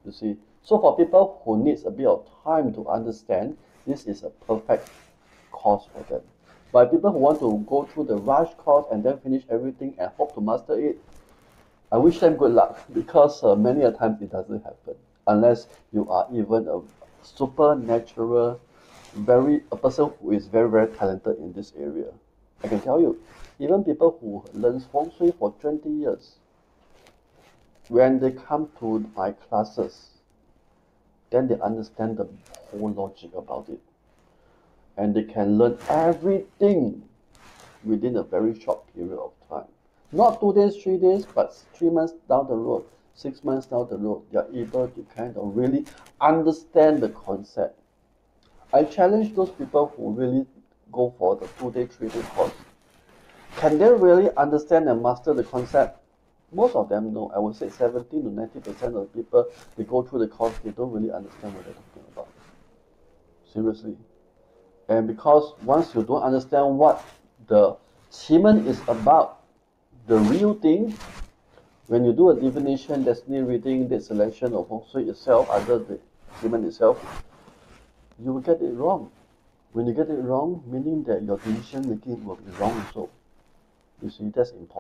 You see, so for people who needs a bit of time to understand, this is a perfect course for them. But people who want to go through the rush course and then finish everything and hope to master it, I wish them good luck, because many a times it doesn't happen unless you are even a supernatural, a person who is very talented in this area. I can tell you, even people who learn feng shui for 20 years, when they come to my classes, then they understand the whole logic about it, and they can learn everything within a very short period of time. Not 2 days, 3 days, but 3 months down the road, 6 months down the road, they are able to kind of really understand the concept. I challenge those people who really go for the 2 day, 3 day course. Can they really understand and master the concept? Most of them no. I would say 70 to 90% of the people, they go through the course, they don't really understand what they're talking about. Seriously. And because once you don't understand what the Qimen is about, the real thing, when you do a divination, destiny reading, the selection of feng shui itself, under the Qimen itself, you will get it wrong. When you get it wrong, meaning that your decision making will be wrong also. You see, that's important.